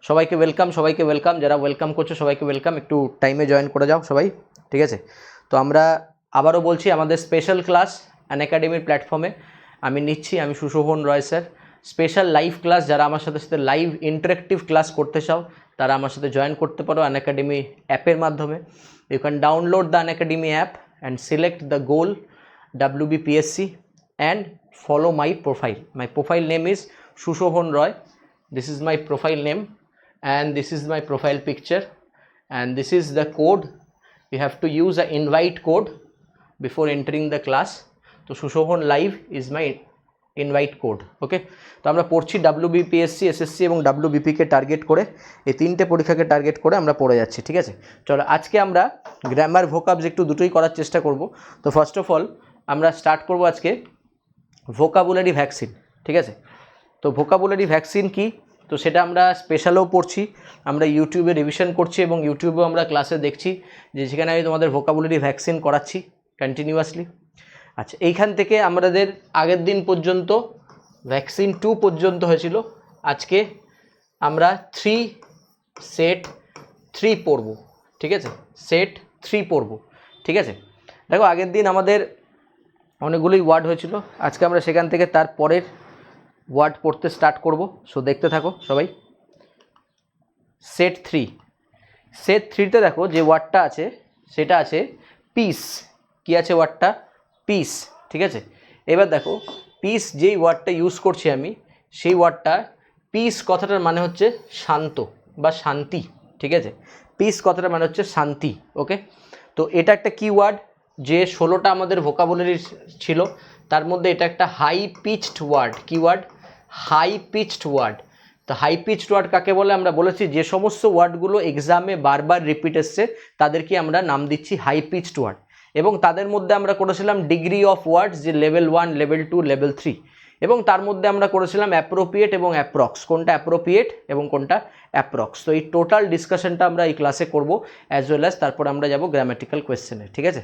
সবাইকে ওয়েলকাম, যারা ওয়েলকাম করছো সবাইকে ওয়েলকাম। একটু টাইমে জয়েন করে যাও সবাই, ঠিক আছে? তো আমরা আবারও বলছি, আমাদের স্পেশাল ক্লাস আনএকাডেমির প্ল্যাটফর্মে আমি নিচ্ছি। আমি সুশোভন রয় স্যার। স্পেশাল লাইভ ক্লাস, যারা আমার সাথে লাইভ ইন্টারেক্টিভ ক্লাস করতে চাও তারা আমার সাথে জয়েন করতে পারো আনএকাডেমি অ্যাপের মাধ্যমে। You can download the Unacademy app and select the goal WBPSC and follow my profile. My profile name is Sushovan Roy. This is my profile name and this is my profile picture and this is the code. You have to use an invite code before entering the class. So Sushovan live is my invite code. ওকে, তো আমরা পড়ছি WBPSC, SSC এবং WBP কে target করে, এই তিনটে পরীক্ষাকে target করে আমরা পড়ে যাচ্ছি, ঠিক আছে? চলো আজকে আমরা গ্রামার ভোকাবস একটু দুটোই করার চেষ্টা করব। তো ফার্স্ট অফ অল আমরা স্টার্ট করব আজকে ভোকাবুলারি ভ্যাকসিন, ঠিক আছে? তো ভোকাবুলারি ভ্যাকসিন কি, তো সেটা আমরা স্পেশালও পড়ছি, আমরা ইউটিউবে রিভিশন করছি এবং ইউটিউবেও আমরা ক্লাসে দেখছি যে সেখানে আমি তোমাদের ভোকাবুলারি ভ্যাকসিন করাচ্ছি কন্টিনিউয়াসলি। আচ্ছা, এইখান থেকে আমাদের আগের দিন পর্যন্ত ভ্যাকসিন 2 পর্যন্ত হয়েছিল। আজকে আমরা সেট 3 পড়ব, ঠিক আছে? সেট 3 পড়ব, ঠিক আছে? দেখো আগের দিন আমাদের অনেকগুলোই ওয়ার্ড হয়েছিল, আজকে আমরা সেখান থেকে তার পরের ওয়ার্ড পড়তে স্টার্ট করব। সো দেখতে থাকো সবাই। সেট 3তে দেখো যে ওয়ার্ডটা আছে সেটা আছে পিস। কি আছে ওয়ার্ডটা? পিস, ঠিক আছে? এবার দেখো পিস যেই ওয়ার্ডটা ইউজ করছি আমি, সেই ওয়ার্ডটা পিস কথাটার মানে হচ্ছে শান্ত বা শান্তি, ঠিক আছে? পিস কথাটার মানে হচ্ছে শান্তি। ওকে, তো এটা একটা কি ওয়ার্ড, যে 16টা আমাদের ভোকাবুলারি ছিল তার মধ্যে এটা একটা হাই পিচড ওয়ার্ড। কি ওয়ার্ড? High pitched word. তো হাই পিচড ওয়ার্ড কাকে বলে? আমরা বলেছি যে সমস্ত ওয়ার্ডগুলো এক্সামে বারবার রিপিট এসছে তাদেরকে আমরা নাম দিচ্ছি হাই পিচড ওয়ার্ড। এবং তাদের মধ্যে আমরা করেছিলাম ডিগ্রি অফ ওয়ার্ডস, যে লেভেল 1, লেভেল 2, লেভেল 3, এবং তার মধ্যে আমরা করেছিলাম অ্যাপ্রোপ্রিয়েট এবং অ্যাপ্রক্স, কোনটা অ্যাপ্রোপ্রিয়েট এবং কোনটা অ্যাপ্রক্স। তো এই টোটাল ডিসকাশনটা আমরা এই ক্লাসে করব, অ্যাজ ওয়েল অ্যাজ তারপর আমরা যাব গ্রামাটিক্যাল কোয়েশ্চেনে, ঠিক আছে?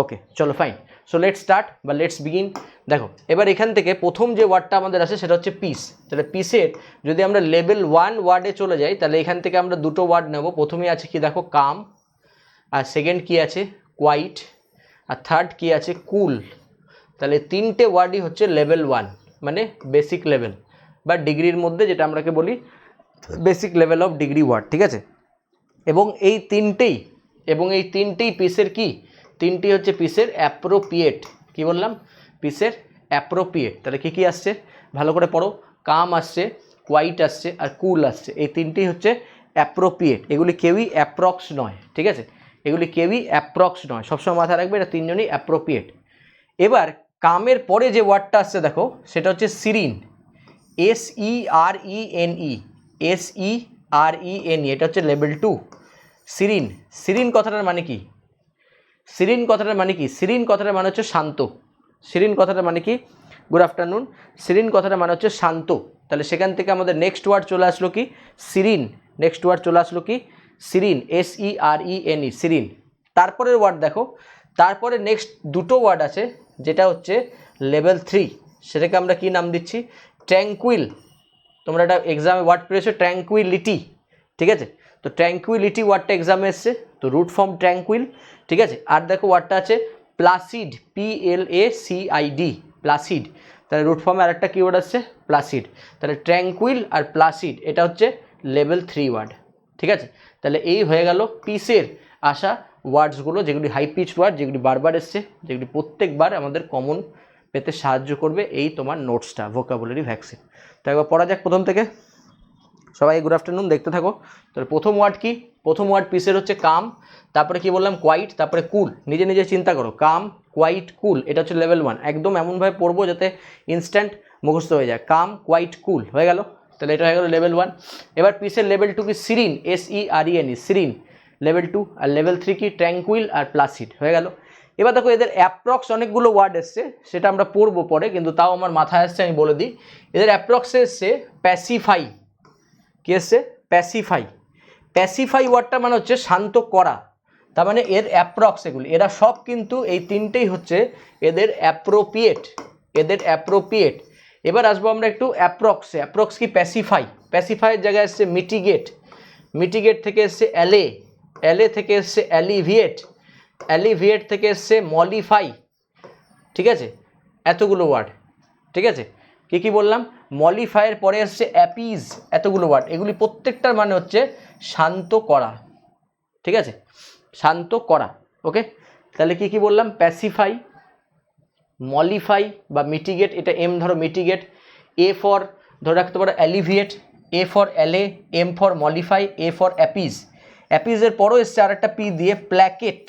ওকে, চলো ফাইন। সো লেটস স্টার্ট বা লেটস বিগিন। দেখো এবার এখান থেকে প্রথম যে ওয়ার্ডটা আমাদের আছে সেটা হচ্ছে পিস। তাহলে পিসের যদি আমরা লেভেল 1 ওয়ার্ডে চলে যাই তাহলে এখান থেকে আমরা দুটো ওয়ার্ড নেব। প্রথমেই আছে কি দেখো, কাম, আর সেকেন্ড কি আছে, কোয়াইট, আর থার্ড কি আছে, কুল। তাহলে তিনটে ওয়ার্ডই হচ্ছে লেভেল 1, মানে বেসিক লেভেল বা ডিগ্রির মধ্যে যেটা আমরাকে বলি basic level of degree word, ঠিক আছে? এবং এই তিনটেই পিসের কি, তিনটি হচ্ছে পিসের অ্যাপ্রোপ্রিয়েট। কি বললাম? পিসের অ্যাপ্রোপ্রিয়েট। তাহলে কী কী আসছে ভালো করে পড়ো। কাম আসছে, কোয়াইট আসছে, আর কুল আসছে। এই তিনটি হচ্ছে অ্যাপ্রোপ্রিয়েট। এগুলি কেউই অ্যাপ্রক্স নয়, ঠিক আছে? এগুলি কেউই অ্যাপ্রক্স নয়, সবসময় মাথায় রাখবে এটা তিনজনই অ্যাপ্রোপ্রিয়েট। এবার কামের পরে যে ওয়ার্ডটা আসছে দেখো সেটা হচ্ছে সিরিন। SERENE, এটা হচ্ছে লেভেল 2 সিরিন। সিরিন কথাটার মানে কি? সিরিন কথাটার মানে হচ্ছে শান্ত। সিরিন কথাটার মানে কি? Good afternoon. সিরিন কথাটার মানে হচ্ছে শান্ত। তাহলে সেখান থেকে আমাদের নেক্সট ওয়ার্ড চলে আসলো কি, সিরিন। সিরিন, SERENE, সিরিন। তারপরের ওয়ার্ড দেখো, তারপরে নেক্সট দুটো ওয়ার্ড আছে যেটা হচ্ছে লেভেল 3, সেটাকে আমরা কি নাম দিচ্ছি? ট্র্যাঙ্কুইল। তোমরা একটা এক্সামে ওয়ার্ড পেয়েছো ট্র্যাঙ্কুইলিটি, ঠিক আছে? তো ট্র্যাঙ্কুইলিটি ওয়ার্ডটা এক্সামে এসছে, তো রুট ফর্ম ট্র্যাঙ্কুইল, ঠিক আছে? আর দেখো ওয়ার্ডটা আছে প্লাসিড, PLACID, প্লাসিড। তাহলে রুট ফর্মে আরেকটা কিওয়ার্ড আসছে প্লাসিড। তাহলে ট্র্যাঙ্কুইল আর প্লাসিড এটা হচ্ছে লেভেল 3 ওয়ার্ড, ঠিক আছে? তাহলে এই হয়ে গেল পিসের আসা ওয়ার্ডসগুলো, যেগুলি হাই পিচ ওয়ার্ড, যেগুলি বারবার এসছে, যেগুলি প্রত্যেকবার আমাদের কমন পেতে সাহায্য করবে এই তোমার নোটসটা ভোকাবুলারি ভ্যাকসিন। তো একবার পড়া যাক প্রথম থেকে। সবাই গুড আফটারনুন, দেখতে থাকো। তাহলে প্রথম ওয়ার্ড কি? প্রথম ওয়ার্ড পিসের হচ্ছে কাম, তারপরে কি বললাম, কোয়াইট, তারপরে কুল। নিজে নিজে চিন্তা করো, কাম, কোয়াইট, কুল, এটা হচ্ছে লেভেল 1। একদম এমনভাবে পড়বো যাতে ইনস্ট্যান্ট মুখস্থ হয়ে যায়। কাম, কোয়াইট, কুল হয়ে গেল। তাহলে এটা হয়ে গেল লেভেল 1। এবার পিসের লেভেল 2 কি? Sirin, SERENE, Sirin level 2। আর লেভেল 3 কি? ট্র্যাঙ্কুইল আর প্লাসিড হয়ে গেল। এবার দেখো এদের অ্যাপ্রক্স অনেকগুলো ওয়ার্ড এসছে, সেটা আমরা পড়বো পরে, কিন্তু তাও আমার মাথায় আসছে আমি বলে দিই। এদের অ্যাপ্রক্সে এসছে প্যাসিফাই। কি এসছে? প্যাসিফাই। প্যাসিফাই ওয়ার্ডটা মানে হচ্ছে শান্ত করা। তার মানে এর অ্যাপ্রক্স এগুলি, এরা সব কিন্তু এই তিনটেই হচ্ছে এদের অ্যাপ্রোপ্রিয়েট। এবার আসবো আমরা একটু অ্যাপ্রক্সে। অ্যাপ্রক্স কি প্যাসিফাই, প্যাসিফাইয়ের জায়গায় এসছে মিটিগেট, মিটিগেট থেকে এসছে অ্যালে, অ্যালে থেকে এসছে অ্যালিভিয়েট, অ্যালিভিয়েট থেকে এসছে মলিফাই, ঠিক আছে, এতগুলো ওয়ার্ড, ঠিক আছে। কি বললাম, মলিফাইয়ের পরে এসছে অ্যাপিজ, এতগুলো ওয়ার্ড, এগুলি প্রত্যেকটার মানে হচ্ছে শান্ত করা, ঠিক আছে, শান্ত করা। ওকে, তাহলে কি বললাম, প্যাসিফাই, মলিফাই বা মিটিগেট, এটা এম ধরো মিটিগেট, এ ফর ধরে রাখতে পারো alleviate, A for allay, M for mollify, A for appease, অ্যাপিজের পরও এসছে আর একটা পি দিয়ে প্ল্যাকেট,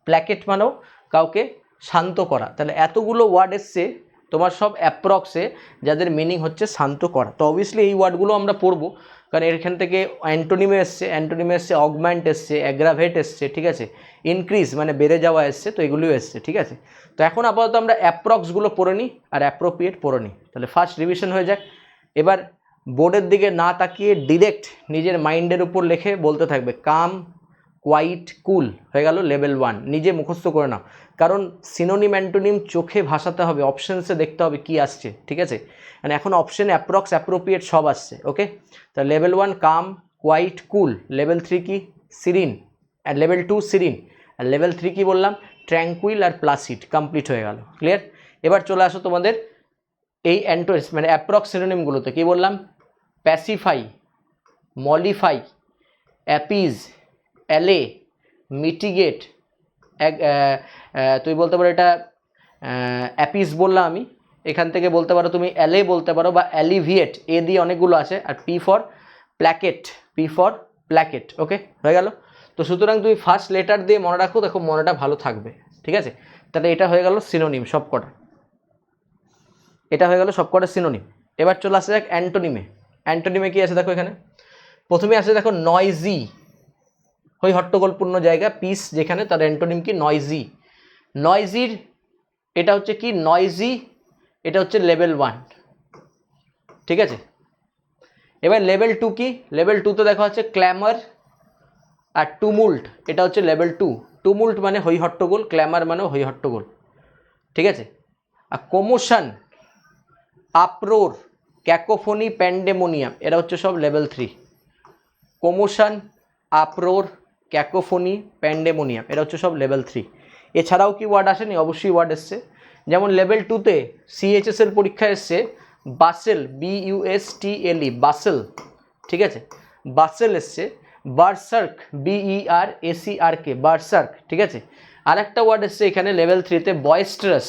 প্ল্যাকেট মানেও কাউকে শান্ত করা। তাহলে এতগুলো ওয়ার্ড এসছে তোমার সব অ্যাপ্রক্সে, যাদের মিনিং হচ্ছে শান্ত করা। তো অবভিয়াসলি এই ওয়ার্ডগুলো আমরা পড়বো, কারণ এখান থেকে অ্যান্টোনিমে এসছে, অ্যান্টোনিমে এসছে অগমেন্ট এসছে, অ্যাগ্রাভেট এসছে, ঠিক আছে, ইনক্রিজ মানে বেড়ে যাওয়া এসছে, তো এগুলিও এসছে, ঠিক আছে। তো এখন আপাতত আমরা অ্যাপ্রক্সগুলো পড়ে নিই আর অ্যাপ্রোপ্রিয়েট পড়ে নিই, তাহলে ফার্স্ট রিভিশন হয়ে যাক। এবার বোর্ডের দিকে না তাকিয়ে ডিরেক্ট নিজের মাইন্ডের উপর লিখে বলতে থাকবে, কাম, কোয়াইট, কুল, হয়ে গেল লেভেল 1, নিজে মুখস্থ করে নাও, কারণ সিনোনিম অ্যান্টোনিম চোখে ভাসাতে হবে, অপশানসে দেখতে হবে কি আসছে, ঠিক আছে, মানে এখন অপশন অ্যাপ্রক্স, অ্যাপ্রোপ্রিয়েট সব আসছে। ওকে, তা লেভেল 1 কাম, কোয়াইট, কুল, লেভেল 3 কি সিরিন, আর লেভেল 2 সিরিন, আর লেভেল 3 কি বললাম, ট্র্যাঙ্কুইল আর প্লাসিড, কমপ্লিট হয়ে গেল, ক্লিয়ার। এবার চলে আসো তোমাদের এই অ্যান্টোনিমস মানে অ্যাপ্রক্স সিনোনিমগুলোতে, কি বললাম, প্যাসিফাই, মলিফাই, অ্যাপিজ, অ্যালে, মিটিগেট, তুই বলতে পারো এটা অ্যাপিজ বললাম আমি, এখান থেকে বলতে পারো তুমি অ্যালে বলতে পারো বা অ্যালিভিয়েট, এ দিয়ে অনেকগুলো আছে, আর P for placate, P for placate. Okay, হয়ে গেল। তো সুতরাং তুমি ফার্স্ট লেটার দিয়ে মনে রাখো, দেখো মনেটা ভালো থাকবে, ঠিক আছে। তাহলে এটা হয়ে গেল সিনোনিম সব কটা, এটা হয়ে গেল সব কটা সিনোনিম। এবার চলে আসে যাক অ্যান্টোনিমে। অ্যান্টোনিমে কি আছে দেখো, এখানে প্রথমে আসে দেখো নয়জি, হই হট্টগোলপূর্ণ জায়গা, পিস যেখানে, তার অ্যান্টোনিম কি নয়জি। নয়জির এটা হচ্ছে কি নয়জি, এটা হচ্ছে লেভেল 1, ঠিক আছে। এবার লেভেল 2 কি, লেভেল 2তে দেখা হচ্ছে ক্ল্যামার আর টুমুল্ট, এটা হচ্ছে লেভেল 2, টুমুল্ট মানে হই হট্টগোল, ক্ল্যামার মানে হই হট্টগোল, ঠিক আছে। আর কমোশন, আপ্রোর, ক্যাকোফোনি, প্যান্ডেমোনিয়াম, এরা হচ্ছে সব লেভেল 3। কমোশন, আপ্রোর, ক্যাকোফোনি, প্যান্ডেমোনিয়াম, এটা হচ্ছে সব লেভেল 3। এছাড়াও কি ওয়ার্ড আসেনি, অবশ্যই ওয়ার্ড এসছে, যেমন লেভেল 2তে সিএইচএস এর পরীক্ষা এসছে বাসেল, BUSTLE, বাসেল, ঠিক আছে, বাসেল এসছে, বার্সার্ক, BERACRK, বার্সার্ক, ঠিক আছে। আর একটা ওয়ার্ড এসছে এখানে লেভেল 3তে বয়েস্ট্রাস,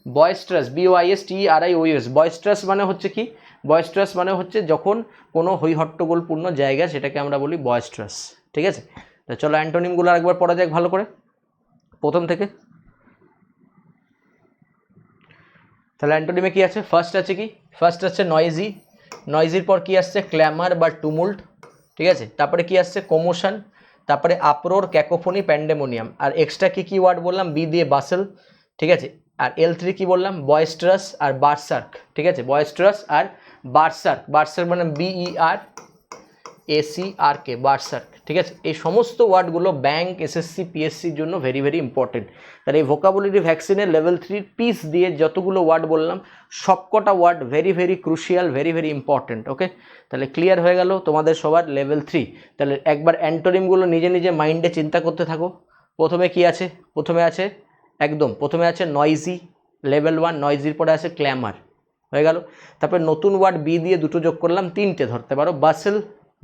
বয়েস্ট্রাস, BOISTERIOUS, বয়েস্ট্রাস মানে হচ্ছে কি, বয়েস্ট্রাস মানে হচ্ছে যখন কোনো হই হট্টগোলপূর্ণ জায়গা, সেটাকে আমরা বলি বয়েস্ট্রাস, ঠিক আছে। তো চলো অ্যান্টোনিমগুলো আরেকবার পড়া যাক ভালো করে প্রথম থেকে। তাহলে অ্যান্টোনিমে কি আছে, ফার্স্ট আছে কি, ফার্স্ট আছে নয়েজি, নয়েজির পর কি আসছে ক্ল্যামার বা টুমুল্ট, ঠিক আছে। তারপরে কি আসছে কমোশন, তারপরে আপ্রোর, ক্যাকোফোনি, প্যান্ডেমোনিয়াম, আর এক্সট্রা কি ওয়ার্ড বললাম, বি দিয়ে বাসেল, ঠিক আছে। আর L3 কি বললাম, বয়েস্ট্রাস আর বার্সার্ক, ঠিক আছে, বয়েস্ট্রাস আর বার্সার্ক, বার্সার্ক মানে BERACRK, বার্সার্ক, ঠিক আছে। এই সমস্ত ওয়ার্ডগুলো ব্যাংক, SSC, PSCর জন্য ভেরি ভেরি ইম্পর্টেন্ট। তাহলে এই ভোকাবুলারি ভ্যাকসিনের লেভেল 3 পিস দিয়ে যতগুলো ওয়ার্ড বললাম, সবকটা word very very crucial, very very important. Okay, তাহলে ক্লিয়ার হয়ে গেল তোমাদের সবার লেভেল 3। তাহলে একবার অ্যান্টোনিমগুলো নিজে নিজে মাইন্ডে চিন্তা করতে থাকো। প্রথমে কি আছে, প্রথমে আছে একদম প্রথমে আছে নয়েজি, লেভেল 1, নয়েজির পরে আছে ক্ল্যামার, হয়ে গেল। তারপরে নতুন ওয়ার্ড বি দিয়ে দুটো যোগ করলাম, 3টে ধরতে পারো, বাসেল,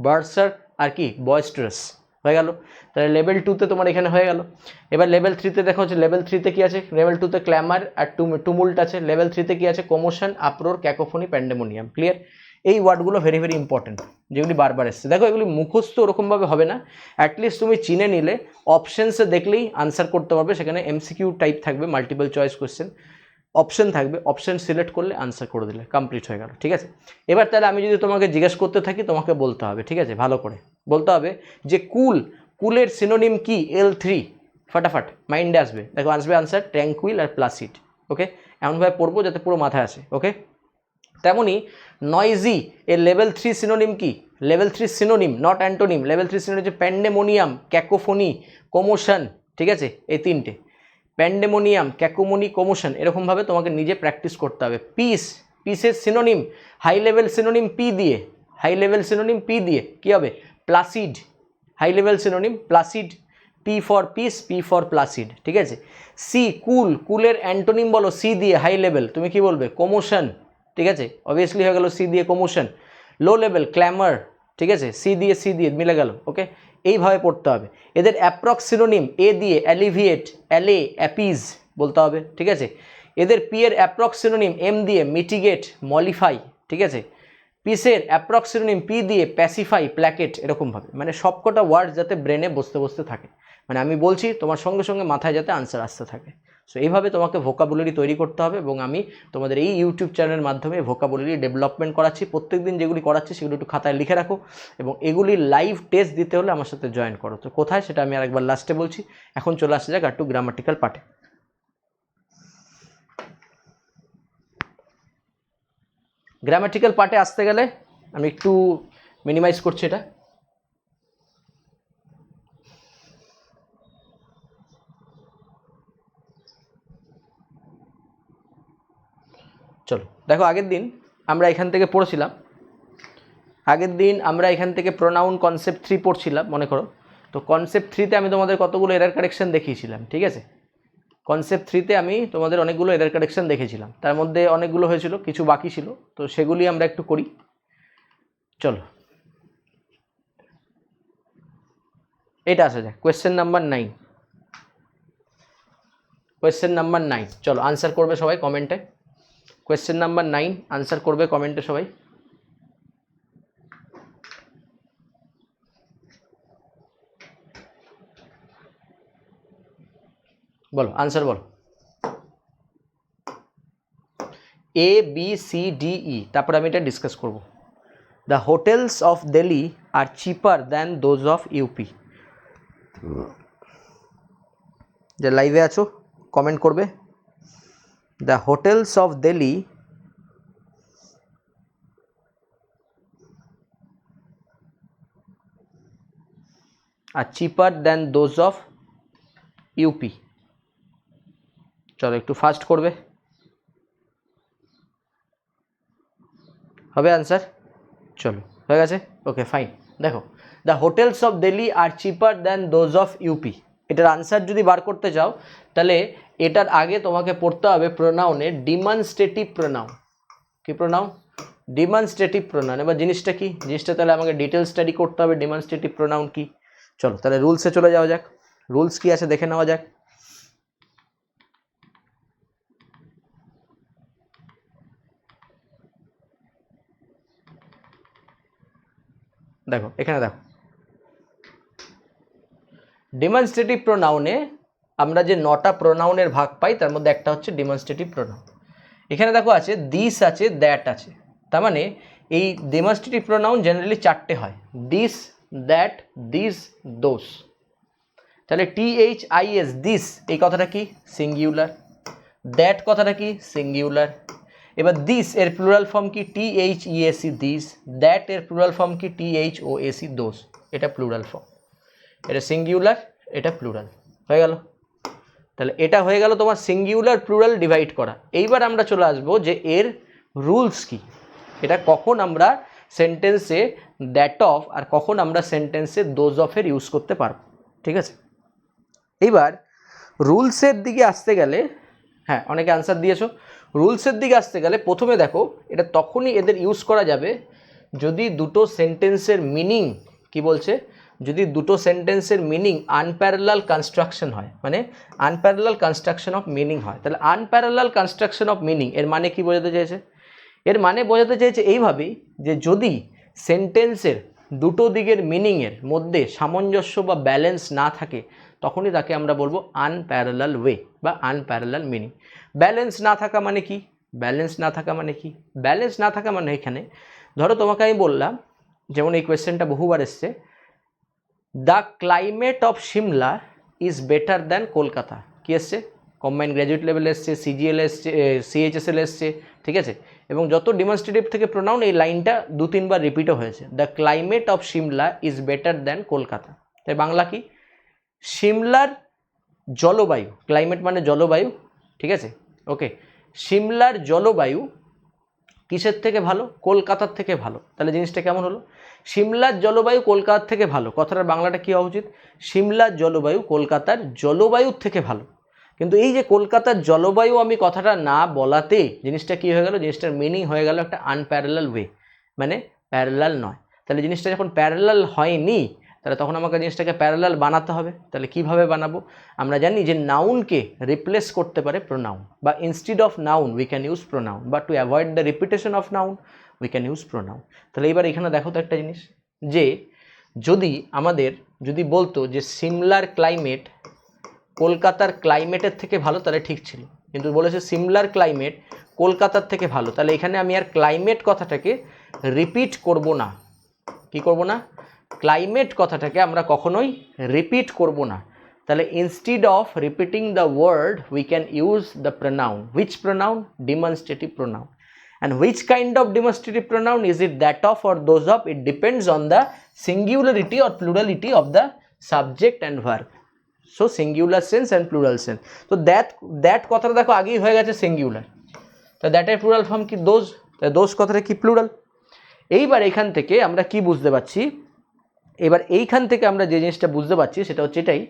বার্সার আর কি বয়েস্ট্রাস, হয়ে গেল। তাহলে লেভেল 2তে তোমার এখানে হয়ে গেল। এবার লেভেল 3তে দেখা হচ্ছে, লেভেল 3তে কি আছে, লেভেল 2তে ক্ল্যামার আর টুমুল্ট আছে, লেভেল 3তে কি আছে কমোশন, আপ্রোর, ক্যাকোফোনি, প্যান্ডেমোনিয়াম, ক্লিয়ার। এই ওয়ার্ডগুলো ভেরি ভেরি ইম্পর্টেন্ট, যেগুলি বারবার এসছে। দেখো এগুলি মুখস্থ ওরকমভাবে হবে না, অ্যাটলিস্ট তুমি চিনে নিলে অপশানসে দেখলেই আনসার করতে পারবে। সেখানে MCQ টাইপ থাকবে, মাল্টিপল চয়েস কোয়েশ্চেন, অপশন থাকবে, অপশন সিলেক্ট করলে আনসার করে দিলে কমপ্লিট হয়ে গেল, ঠিক আছে। এবার তাহলে আমি যদি তোমাকে জিজ্ঞেস করতে থাকি, তোমাকে বলতে হবে, ঠিক আছে, ভালো করে বলতে হবে যে কুল, কুলের সিনোনিম কি, L3, ফটাফট মাইন্ডে আসবে, দেখো আসবে আনসার ট্র্যাঙ্কুইল আর প্লাসিড। ওকে, এমনভাবে পড়বো যাতে পুরো মাথায় আসে। ওকে, তেমনই নয়েজি এর লেভেল 3 সিনোনিম কি, level 3 synonym, not antonym, level 3 synonym হচ্ছে প্যান্ডেমোনিয়াম, ক্যাকোফোনি, কমোশন, ঠিক আছে, এই 3টে। প্যান্ডেমোনিয়াম, ক্যাকোমনি, কমোশন, এরকমভাবে তোমাকে নিজে প্র্যাকটিস করতে হবে। পিস, পিসের synonym high level synonym P দিয়ে, হাই লেভেল সিনোনিম পি দিয়ে কী হবে? Placid, high level synonym placid. P for peace, P for placid, ঠিক আছে। সি, কুল, কুলের অ্যান্টোনিম বলো সি দিয়ে, হাই লেভেল তুমি কি বলবে? কমোশন, ঠিক আছে, অবভিয়াসলি হয়ে গেল সি দিয়ে কমোশন। লো লেভেল ক্ল্যামার, ঠিক আছে, সি দিয়ে মিলে গেল, ওকে। এইভাবে পড়তে হবে। এদের অ্যাপ্রক্স সিনোনিম এ দিয়ে অ্যালিভিয়েট, অ্যালে, অ্যাপিজ বলতে হবে, ঠিক আছে। এদের পি এর অ্যাপ্রক্স সিনোনিম এম দিয়ে মিটিগেট, মলিফাই, ঠিক আছে। পিসের অ্যাপ্রক্স সিনোনিম পি দিয়ে প্যাসিফাই, প্ল্যাকেট, এরকমভাবে মানে সবকটা ওয়ার্ড যাতে ব্রেনে বসতে বসতে থাকে, মানে আমি বলছি তোমার সঙ্গে সঙ্গে মাথায় যাতে আনসার আসতে থাকে। সো এইভাবে তোমাকে ভোকাবুলারি তৈরি করতে হবে, এবং আমি তোমাদের এই ইউটিউব চ্যানেলের মাধ্যমে ভোকাবুলারি ডেভেলপমেন্ট করাচ্ছি। প্রত্যেকদিন যেগুলি করাচ্ছি সেগুলো একটু খাতায় লিখে রাখো, এবং এগুলি লাইভ টেস্ট দিতে হলে আমার সাথে জয়েন করো। তো কোথায় সেটা আমি আরেকবার লাস্টে বলছি। এখন চলে আসা যাক একটু গ্রামাটিক্যাল পার্টে। গ্রামাটিক্যাল পার্টে আসতে গেলে আমি একটু মিনিমাইজ করছি এটা। চলো দেখো, আগের দিন আমরা এখান থেকে পড়েছিলাম, আগের দিন আমরা এখান থেকে প্রোনাউন কনসেপ্ট 3 পড়ছিলাম মনে করো। তো কনসেপ্ট 3তে আমি তোমাদের কতগুলো এরার কারেকশন দেখিয়েছিলাম, ঠিক আছে। কনসেপ্ট 3তে আমি তোমাদের অনেকগুলো এরার কারেকশন দেখেছিলাম, তার মধ্যে অনেকগুলো হয়েছিল, কিছু বাকি ছিল, তো সেগুলি আমরা একটু করি। চলো এটা আসা যাক, কোয়েশ্চেন নাম্বার 9। কোয়েশ্চেন নাম্বার 9, চলো আনসার করবে সবাই কমেন্টে। কোয়েশ্চেন নাম্বার 9 আনসার করবে কমেন্টে সবাই। বলো আনসার বলো। A B C D E, তারপর আমি এটা ডিসকাস করব। The hotels of Delhi are cheaper than those of UP. যে লাইভে আছো কমেন্ট করবে। The hotels of Delhi are cheaper than those of UP. চলো একটু ফাস্ট করবে, হবে আনসার। চলো হয়ে গেছে, ওকে ফাইন। দেখো, the hotels of Delhi are cheaper than those of UP, এটার আনসার যদি বার করতে চাও তাহলে এটার আগে তোমাকে পড়তে হবে প্রোনাউনের ডিমনস্ট্রেটিভ প্রোনাউন। কি প্রোনাউন? Demonstrative pronoun. এবার জিনিসটা কি, জিনিসটা তাহলে আমাকে ডিটেল স্টাডি করতে হবে ডিমনস্ট্রেটিভ প্রোনাউন কি। চলো তাহলে রুলসে চলে যাওয়া যাক, রুলস কি আছে দেখে নেওয়া যাক। দেখো এখানে দেখো, ডিমনস্ট্রেটিভ প্রোনাউনে আমরা যে 9টা প্রোনাউনের ভাগ পাই তার মধ্যে একটা হচ্ছে ডিমনস্ট্রেটিভ প্রোনাউন। এখানে দেখো আছে দিস আছে, দ্যাট আছে, তার মানে এই ডিমনস্ট্রেটিভ প্রোনাউন জেনারেলি 4টে হয়, দিস, দ্যাট, দিস, দোস। তাহলে THIS দিস এই কথাটা কি? সিঙ্গুলার। দ্যাট কথাটা কি? সিঙ্গুলার। এবার দিস এর প্লুরাল ফর্ম কি? THEAC this. দ্যাট এর প্লুরাল ফর্ম কি? THOAC দোস। এটা প্লুরাল ফর্ম, এটা সিঙ্গুলার, এটা প্লুরাল, হয়ে গেল। তাহলে এটা হয়ে গেল তোমার সিঙ্গুলার প্লুরাল ডিভাইড করা। এইবার আমরা চলে আসবো যে এর রুলস কি, এটা কখন আমরা সেন্টেন্সে দ্যাট অফ আর কখন আমরা সেন্টেন্সে দোজ অফের ইউজ করতে পারবো, ঠিক আছে। এইবার রুলসের দিকে আসতে গেলে, হ্যাঁ অনেকে আনসার দিয়েছো, রুলসের দিকে আসতে গেলে প্রথমে দেখো এটা তখনই এদের ইউজ করা যাবে যদি দুটো সেন্টেন্সের মিনিং কি বলছে, যদি দুটো সেন্টেন্সের মিনিং আনপ্যারালাল কনস্ট্রাকশন হয়, মানে আনপ্যারালাল কনস্ট্রাকশন অফ মিনিং হয়। তাহলে আনপ্যারালাল কনস্ট্রাকশন অফ মিনিং এর মানে কি বোঝাতে চেয়েছে? এর মানে বোঝাতে চেয়েছে এইভাবেই যে যদি সেন্টেন্সের দুটো দিকের মিনিংয়ের মধ্যে সামঞ্জস্য বা ব্যালেন্স না থাকে তখনই তাকে আমরা বলবো আনপ্যারালাল ওয়ে বা আনপ্যারালাল মিনিং। ব্যালেন্স না থাকা মানে কি? ব্যালেন্স না থাকা মানে কি? ব্যালেন্স না থাকা মানে এখানে ধরো তোমাকে আমি বললাম, যেমন এই কোয়েশ্চেনটা বহুবার এসছে, the climate of Shimla is better than Kolkata. কি এসছে? কম্বাইন্ড গ্র্যাজুয়েট লেভেল এসছে, সিজিএল এসছে, CHSL এসছে, ঠিক আছে। এবং যত ডিমনস্ট্রেটিভ থেকে প্রোনাউন এই লাইনটা 2-3 বার রিপিটও হয়েছে, the climate of Shimla is better than Kolkata. তাই বাংলা কি? সিমলার জলবায়ু, ক্লাইমেট মানে জলবায়ু, ঠিক আছে। ওকে, সিমলার জলবায়ু কিসের থেকে ভালো? কলকাতার থেকে ভালো। তাহলে জিনিসটা কেমন হলো? সিমলার জলবায়ু কলকাতার থেকে ভালো, কথাটার বাংলাটা কী হওয়া উচিত? সিমলার জলবায়ু কলকাতার জলবায়ুর থেকে ভালো। কিন্তু এই যে কলকাতার জলবায়ু আমি কথাটা না বলাতে জিনিসটা কী হয়ে গেল? জিনিসটার মিনিং হয়ে গেল একটা আনপ্যারালাল ওয়ে, মানে প্যারালাল নয়। তাহলে জিনিসটা যখন প্যারালাল হয়নি, তাহলে তখন আমাকে জিনিসটাকে প্যারালাল বানাতে হবে। তাহলে কিভাবে বানাবো? আমরা জানি যে নাউনকে রিপ্লেস করতে পারে প্রোনাউন, বা instead of noun we can use pronoun, বা to avoid the repetition of noun we can use pronoun. তাহলে এবার এখানে দেখো তো একটা জিনিস, যে যদি বলতো যে সিমলার ক্লাইমেট কলকাতার ক্লাইমেটের থেকে ভালো, তাহলে ঠিক ছিল। কিন্তু বলেছে সিমলার ক্লাইমেট কলকাতার থেকে ভালো, তাহলে এখানে আমি আর ক্লাইমেট কথাটাকে রিপিট করব না। কি করব না? ক্লাইমেট কথাটাকে আমরা কখনোই রিপিট করব না। তাহলে instead of repeating the word we can use the pronoun. Which pronoun? Demonstrative pronoun. And which kind of demonstrative pronoun? Is it that of or those of? It depends on the singularity or plurality of the subject and verb. So singular sense and plural sense. So that কথাটা দেখো আগেই হয়ে গেছে singular, তো that এর plural form কি? Those. তাই those কথাটা কি? প্লুরাল। এইবার এখান থেকে আমরা কি বুঝতে পারছি? এবার এইখান থেকে আমরা যে জিনিসটা বুঝতে পারছি সেটা হচ্ছে এটাই,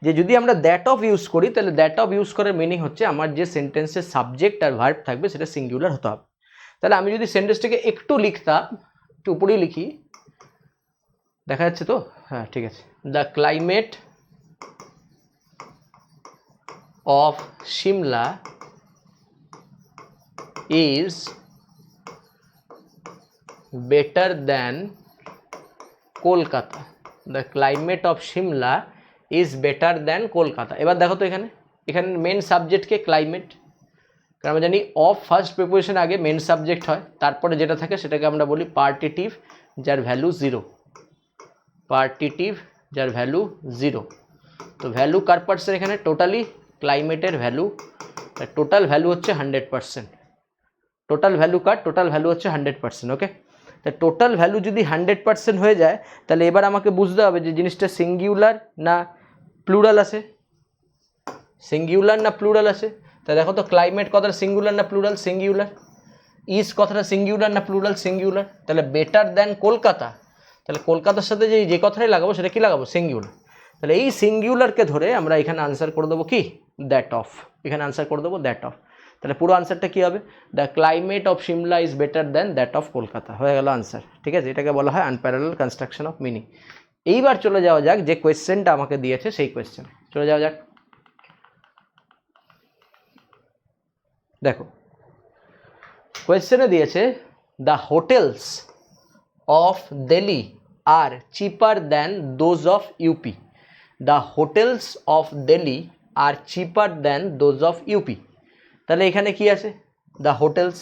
যে যদি আমরা দ্যাট অফ ইউজ করি, তাহলে দ্যাট অফ ইউজ করার মিনিং হচ্ছে আমার যে সেন্টেন্সের সাবজেক্ট আর ভার্ব থাকবে সেটা সিঙ্গুলার হতে হবে। তাহলে আমি যদি সেন্টেন্সটাকে একটু লিখতাম, একটু উপরেই লিখি, দেখা যাচ্ছে তো? হ্যাঁ, ঠিক আছে। The climate of Shimla is better than Kolkata. The climate of Shimla is better than Kolkata. এবার দেখো তো এখানে মেন সাবজেক্টকে ক্লাইমেট, কারণ আমরা জানি অফ ফার্স্ট প্রিপোজিশন আগে মেন সাবজেক্ট হয়, তারপরে যেটা থাকে সেটাকে আমরা বলি পার্টিটিভ, যার ভ্যালু 0। পার্টিটিভ যার ভ্যালু 0। তো ভ্যালু কার পার্সেন্ট? এখানে টোটালি ক্লাইমেটের ভ্যালু, টোটাল ভ্যালু হচ্ছে 100%। টোটাল ভ্যালু কার? টোটাল ভ্যালু হচ্ছে 100%। ওকে, তা টোটাল ভ্যালু যদি 100% হয়ে যায়, তাহলে এবার আমাকে বুঝতে হবে যে জিনিসটা সিঙ্গুলার না প্লুরাল আছে। সিঙ্গুলার না প্লুরাল আছে? তা দেখো তো ক্লাইমেট কথাটা সিঙ্গুলার না প্লুরাল? সিঙ্গুলার। ইজ কথাটা সিঙ্গুলার না প্লুরাল? সিঙ্গুলার। তাহলে বেটার দ্যান কলকাতা, তাহলে কলকাতার সাথে যে কথাটাই লাগাবো সেটা কি লাগাবো? সিঙ্গুলার। তাহলে এই সিঙ্গুলারকে ধরে আমরা এখানে আনসার করে দেবো কি? That of. এখানে আনসার করে দেবো দ্যাট অফ। তাহলে পুরো আনসারটা কী হবে? The climate of Shimla is better than that of Kolkata, হয়ে গেল আনসার। ঠিক আছে, এটাকে বলা হয় আনপ্যারালাল কনস্ট্রাকশন অফ মিনিং। এইবার চলে যাওয়া যাক যে কোয়েশ্চেনটা আমাকে দিয়েছে সেই কোয়েশ্চেন চলে যাওয়া যাক। দেখো কোয়েশ্চেনে দিয়েছে the hotels of Delhi are cheaper than those of UP. The hotels of Delhi are cheaper than those of UP. তাহলে এখানে কি আছে? দ্য হোটেলস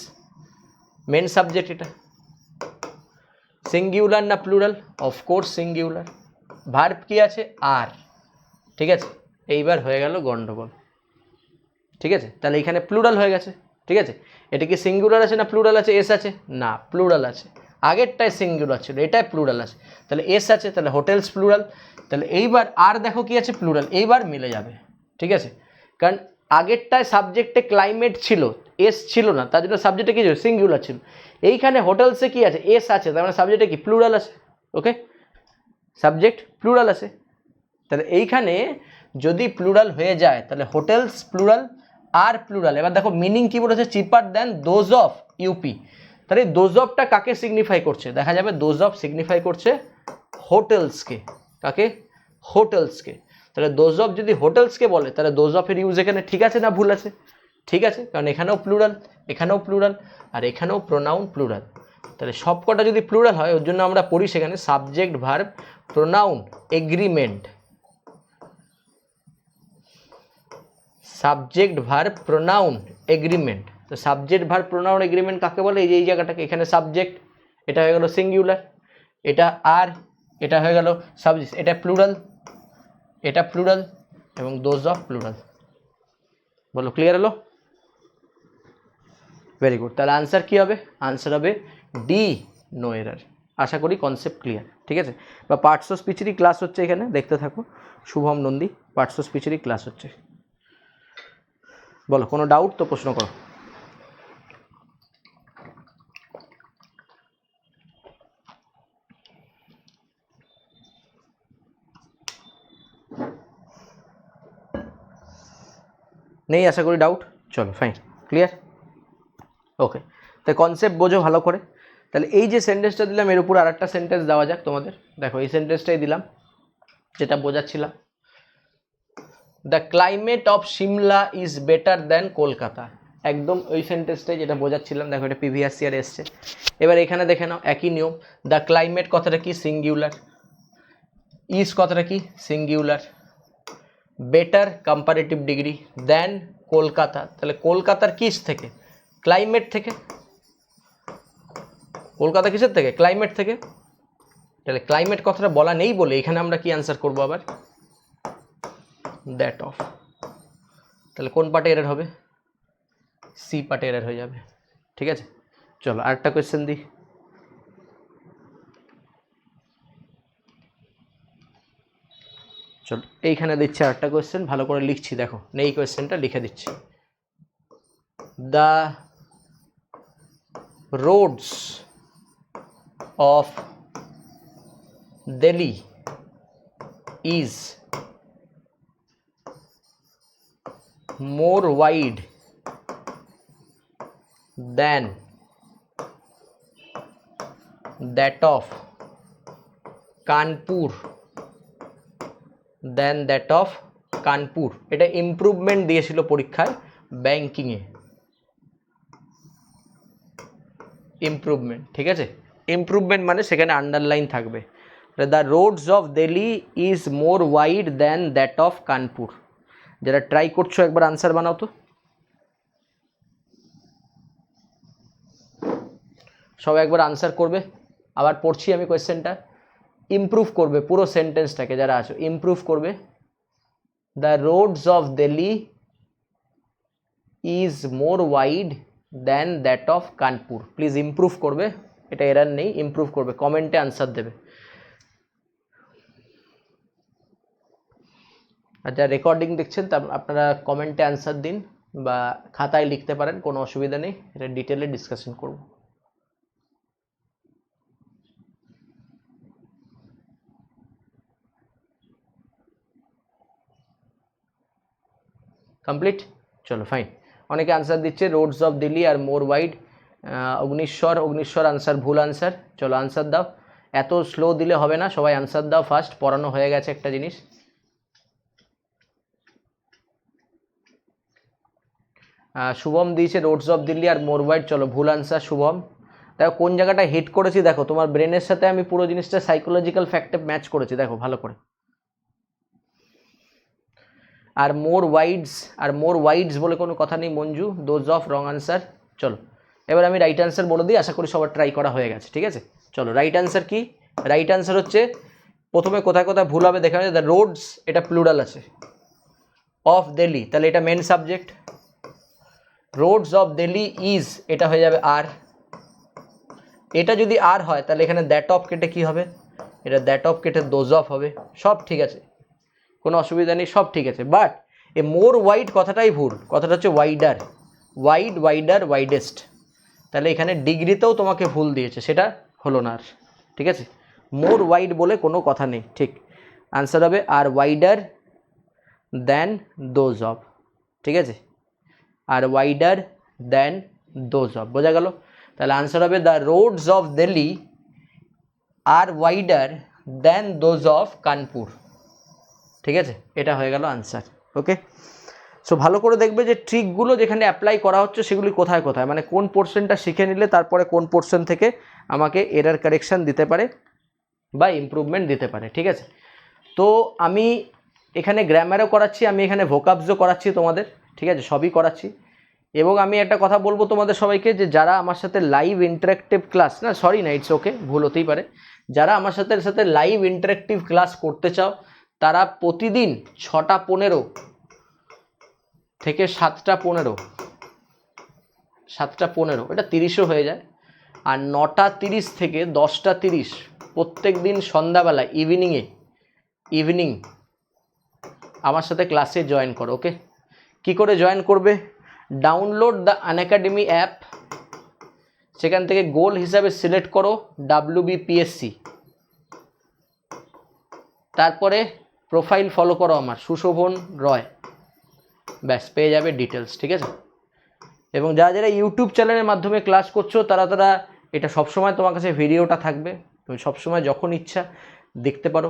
মেন সাবজেক্ট, এটা সিঙ্গুলার না প্লুরাল? Of course singular. ভার্ব কি আছে? আর। ঠিক আছে, এইবার হয়ে গেল গন্ডগোল। ঠিক আছে, তাহলে এখানে প্লুরাল হয়ে গেছে। ঠিক আছে, এটা কি সিঙ্গুলার আছে না প্লুরাল আছে? এস আছে না, প্লুরাল আছে। আগেরটায় সিঙ্গুলার ছিল, এটাই প্লুরাল আছে, তাহলে এস আছে, তাহলে হোটেলস প্লুরাল। তাহলে এইবার আর দেখো কি আছে? প্লুরাল। এইবার মিলে যাবে। ঠিক আছে, কারণ আগেরটায় সাবজেক্টে ক্লাইমেট ছিল, এস ছিল না, তার জন্য সাবজেক্টে কি ছিল? সিঙ্গুলার ছিল। এইখানে হোটেলসে কি আছে? এস আছে, তার মানে সাবজেক্টে কি? প্লুরাল আছে। ওকে, সাবজেক্ট প্লুরাল আছে। তাহলে এইখানে যদি প্লুরাল হয়ে যায় তাহলে হোটেলস প্লুরাল আর প্লুরাল। এবার দেখো মিনিং কি বলেছে? চিপার দেন দোজ অফ ইউপি। তাহলে দোজ অফটা কাকে সিগনিফাই করছে? দেখা যাবে দোজ অফ সিগনিফাই করছে হোটেলসকে। কাকে? হোটেলসকে। তাহলে দোজ অফ যদি হোটেলসকে বলে তাহলে দোজ অফের ইউজ এখানে ঠিক আছে না ভুল আছে? ঠিক আছে, কারণ এখানেও প্লুরাল, এখানেও প্লুরাল, আর এখানেও প্রোনাউন প্লুরাল। তাহলে সবকটা যদি প্লুরাল হয় ওর জন্য আমরা পড়ি সেখানে subject verb pronoun agreement. Subject verb pronoun agreement. তো সাবজেক্ট ভার্ব প্রোনাউন এগ্রিমেন্ট কাকে বলে? এই যে এই জায়গাটাকে, এখানে সাবজেক্ট, এটা হয়ে গেল সিঙ্গুলার, এটা আর, এটা হয়ে গেল সাবজেক্ট, এটা প্লুরাল, এটা প্লুরাল এবং দোজ অফ প্লুরাল। বলো ক্লিয়ার হলো? Very good. তাহলে আনসার কী হবে? আনসার হবে ডি, নো এরার। আশা করি কনসেপ্ট ক্লিয়ার। ঠিক ঠিক আছে, বা পার্টস অফ স্পিচেরই ক্লাস হচ্ছে এখানে, দেখতে থাকো। শুভম নন্দী, পার্টস অফ স্পিচেরই ক্লাস হচ্ছে। বলো, কোনো ডাউট তো প্রশ্ন করো। নেই আশা করি ডাউট। চলো ফাইন, ক্লিয়ার, ওকে। তাই কনসেপ্ট বোঝো ভালো করে। তাহলে এই যে সেন্টেন্সটা দিলাম এর উপর আরেকটা সেন্টেন্স দেওয়া যাক তোমাদের। দেখো এই সেন্টেন্সটাই দিলাম যেটা বোঝাচ্ছিলাম, the climate of Shimla is better than Kolkata. একদম ওই সেন্টেন্সটাই যেটা বোঝাচ্ছিলাম। দেখো এটা প্রিভিয়াস ইয়ার এসছে। এবার এখানে দেখে নাও একই নিয়ম, দ্য ক্লাইমেট কথাটা কি, সিঙ্গুলার, ইজ কথাটা কি, সিঙ্গুলার, বেটার কম্পারেটিভ ডিগ্রি, দেন কলকাতা, তাহলে কলকাতার কিস থেকে, ক্লাইমেট থেকে। কলকাতা কিসের থেকে, ক্লাইমেট থেকে। তাহলে ক্লাইমেট কথাটা বলা নেই বলে এখানে আমরা কি অ্যান্সার করবো আবার, দ্যাট অফ। তাহলে কোন পার্টে এরর হবে, সি পার্টে এরর হয়ে যাবে। ঠিক আছে, চলো আরেকটা কোয়েশ্চেন দিই। চলো এইখানে দিচ্ছি আরেকটা কোয়েশ্চেন, ভালো করে লিখছি, দেখো নেই কোয়েশ্চেনটা লিখে দিচ্ছি। The roads of Delhi is more wide than that of Kanpur, এটা ইমপ্রুভমেন্ট দিয়েছিল পরীক্ষায় ব্যাংকিংয়ে, ইমপ্রুভমেন্ট। ঠিক আছে, ইমপ্রুভমেন্ট মানে সেখানে আন্ডারলাইন থাকবে, the roads of Delhi is more wide than that of Kanpur. যারা ট্রাই করছো একবার আনসার বানাও তো, সবাই একবার আনসার করবে। আবার পড়ছি আমি কোয়েশ্চেনটা, ইমপ্রুভ করবে পুরো সেন্টেন্সটাকে, যারা আছো ইমপ্রুভ করবে। The roads of Delhi is more wide than that of Kanpur. Please improve করবে, এটা এরার নেই, ইমপ্রুভ করবে, কমেন্টে আনসার দেবে। আর যারা রেকর্ডিং দেখছেন তা আপনারা কমেন্টে আনসার দিন বা খাতায় লিখতে পারেন, কোনো অসুবিধা নেই, এটা ডিটেলে ডিসকাশন করব। কমপ্লিট, চলো ফাইন। অনেকে আনসার দিচ্ছে roads of Delhi are more wide. Agnishwar answer, ভুল আনসার। চলো আনসার দাও, এত স্লো দিলে হবে না, সবাই আনসার দাও ফার্স্ট, পড়ানো হয়ে গেছে একটা জিনিস। শুভম দিয়েছে roads of Delhi are more wide, চলো ভুল আনসার শুভম। দেখো কোন জায়গাটা হিট করেছি, দেখো তোমার ব্রেনের সাথে আমি পুরো জিনিসটা সাইকোলজিক্যাল ফ্যাক্টে ম্যাচ করেছি, দেখো ভালো করে। আর মোর ওয়াইডস বলে কোনো কথা নেই Manju, those of, wrong answer. চলো এবার আমি রাইট আনসার বলে দিই, আশা করি সবার ট্রাই করা হয়ে গেছে। ঠিক আছে, চলো রাইট আনসার কি, রাইট আনসার হচ্ছে প্রথমে কোথায় কোথায় ভুল হবে দেখা যায়। দ্য রোডস এটা প্লুরাল আছে, অফ দিল্লি তাহলে এটা main subject, roads of Delhi is এটা হয়ে যাবে আর, এটা যদি আর হয় তাহলে এখানে দ্যাট অফ কেটে কি হবে, এটা দ্যাট অফ কেটে দোজ অফ হবে। সব ঠিক আছে, কোনো অসুবিধা নেই, সব ঠিক আছে। বাট এ মোর ওয়াইড কথাটাই ভুল, কথাটা হচ্ছে ওয়াইডার, ওয়াইডেস্ট। তাহলে এখানে ডিগ্রিতেও তোমাকে ভুল দিয়েছে, সেটা হলো না আর। ঠিক আছে, মোর ওয়াইড বলে কোনো কথা নেই, ঠিক আনসার হবে are wider than those of. ঠিক আছে, are wider than those of, বোঝা গেল। তাহলে আনসার হবে the roads of Delhi are wider than those of Kanpur. ঠিক আছে, এটা হয়ে গেল আনসার। ওকে, সো ভালো করে দেখবে যে ট্রিকগুলো যেখানে অ্যাপ্লাই করা হচ্ছে সেগুলি কোথায় কোথায়, মানে কোন পোর্শনটা শিখে নিলে তারপরে কোন পোর্শন থেকে আমাকে এরার কারেকশান দিতে পারে বা ইমপ্রুভমেন্ট দিতে পারে। ঠিক আছে, তো আমি এখানে গ্রামারও করাচ্ছি, আমি এখানে ভোকাবসও করাচ্ছি তোমাদের। ঠিক আছে, সবই করাচ্ছি। এবং আমি একটা কথা বলবো তোমাদের সবাইকে, যে যারা আমার সাথে লাইভ ইন্টারেক্টিভ ক্লাস, না সরি না ইটস ওকে, ভুল হতেই পারে, যারা আমার সাথে লাইভ ইন্টারেক্টিভ ক্লাস করতে চাও তারা প্রতিদিন 6:15 থেকে 7:15, 7:15 এটা 30ও হয়ে যায়, আর 9:30 থেকে 10:30 প্রত্যেক দিন সন্ধ্যাবেলা ইভিনিং আমার সাথে ক্লাসে জয়েন করো। ওকে, কি করে জয়েন করবে? ডাউনলোড দ্য আনএকাডেমি অ্যাপ, সেখান থেকে গোল হিসাবে সিলেক্ট করো WBPSC, তারপরে প্রোফাইল ফলো করো আমার সুশোভন রয়, ব্যাস পেয়ে যাবে ডিটেলস। ঠিক আছে, এবং যারা যারা ইউটিউব চ্যানেলের মাধ্যমে ক্লাস করছো তারা এটা সবসময় তোমার কাছে ভিডিওটা থাকবে, তুমি সবসময় যখন ইচ্ছা দেখতে পারো।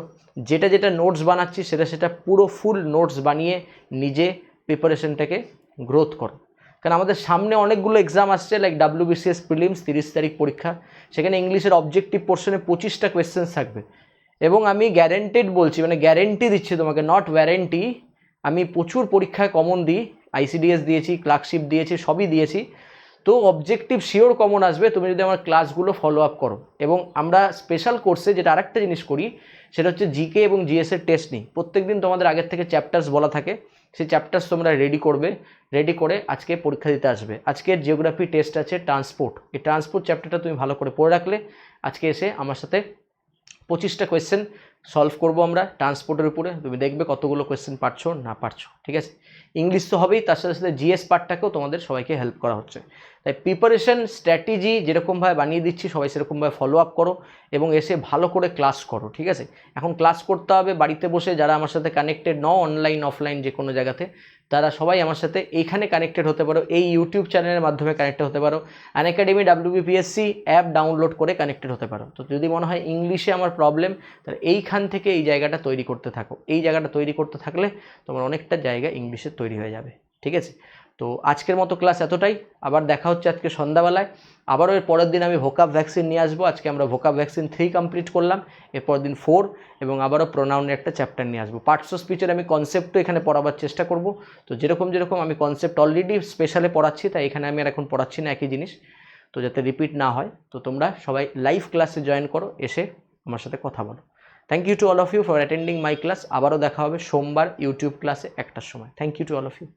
যেটা যেটা নোটস বানাচ্ছি সেটা পুরো ফুল নোটস বানিয়ে নিজে প্রিপারেশনটাকে গ্রোথ করো। কারণ আমাদের সামনে অনেকগুলো এক্সাম আসছে, লাইক WBCS প্রিলিমস 30 তারিখ পরীক্ষা, সেখানে ইংলিশের অবজেক্টিভ পোর্শনে 25টা কোয়েশ্চেন্স থাকবে। এবং আমি গ্যারেন্টেড বলছি, মানে গ্যারেন্টি দিচ্ছি তোমাকে, নট ওয়ারেন্টি, আমি প্রচুর পরীক্ষায় কমন দিই, ICDS দিয়েছি, ক্লার্কশিপ দিয়েছি, সবই দিয়েছি। তো অবজেক্টিভ শিওর কমন আসবে তুমি যদি আমার ক্লাসগুলো ফলো আপ করো। এবং আমরা স্পেশাল কোর্সে যেটা আরেকটা জিনিস করি সেটা হচ্ছে জিকে এবং জিএসের টেস্ট নিই। প্রত্যেক দিন তোমাদের আগের থেকে চ্যাপ্টার্স বলা থাকে, সেই চ্যাপ্টার্স তোমরা রেডি করে আজকে পরীক্ষা দিতে আসবে। আজকের জিওগ্রাফি টেস্ট আছে ট্রান্সপোর্ট, এই ট্রান্সপোর্ট চ্যাপ্টারটা তুমি ভালো করে পড়ে রাখলে আজকে এসে আমার সাথে 25টা কোয়েশ্চেন সলভ করবো আমরা ট্রান্সপোর্টের উপরে, তুমি দেখবে কতগুলো কোয়েশ্চেন পারছো না পারছো। ঠিক আছে, ইংলিশ তো হবেই, তার সাথে সাথে জিএস পার্টটাকেও তোমাদের সবাইকে হেল্প করা হচ্ছে। তাই প্রিপারেশন স্ট্র্যাটেজি যেরকমভাবে বানিয়ে দিচ্ছি সবাই সেরকমভাবে ফলো আপ করো এবং এসে ভালো করে ক্লাস করো। ঠিক আছে, এখন ক্লাস করতে হবে বাড়িতে বসে, যারা আমার সাথে কানেক্টেড নও অনলাইন অফলাইন যে কোনো জায়গাতে, তারা সবাই আমার সাথে এইখানে কানেক্টেড হতে পারো, এই ইউটিউব চ্যানেলের মাধ্যমে কানেক্টেড হতে পারো, আনএকাডেমি WBPSC অ্যাপ ডাউনলোড করে কানেক্টেড হতে পারো। তো যদি মনে হয় ইংলিশে আমার প্রবলেম, তাহলে এইখান থেকে এই জায়গাটা তৈরি করতে থাকো, এই জায়গাটা তৈরি করতে থাকলে তোমার অনেকটা জায়গা ইংলিশে তৈরি হয়ে যাবে। ঠিক আছে, তো আজকের মতো ক্লাস এতটাই, আবার দেখা হচ্ছে আজকে সন্ধ্যাবেলায়। আবারও এর পরের দিন আমি ভোকাব ভ্যাকসিন নিয়ে আসবো। আজকে আমরা ভোকাব ভ্যাকসিন 3 কমপ্লিট করলাম, এরপরের দিন 4, এবং আবারও প্রোনাউনের একটা চ্যাপ্টার নিয়ে আসবো। পার্টস অফ স্পিচের আমি কনসেপ্টও এখানে পড়াবার চেষ্টা করব। তো যেরকম আমি কনসেপ্ট অলরেডি স্পেশালে পড়াচ্ছি, তাই এখানে আমি আর এখন পড়াচ্ছি না একই জিনিস, তো যাতে রিপিট না হয়। তো তোমরা সবাই লাইভ ক্লাসে জয়েন করো, এসে আমার সাথে কথা বলো। Thank you to all of you for attending my class. আবারও দেখা হবে সোমবার ইউটিউব ক্লাসে 1টার সময়। Thank you to all of you.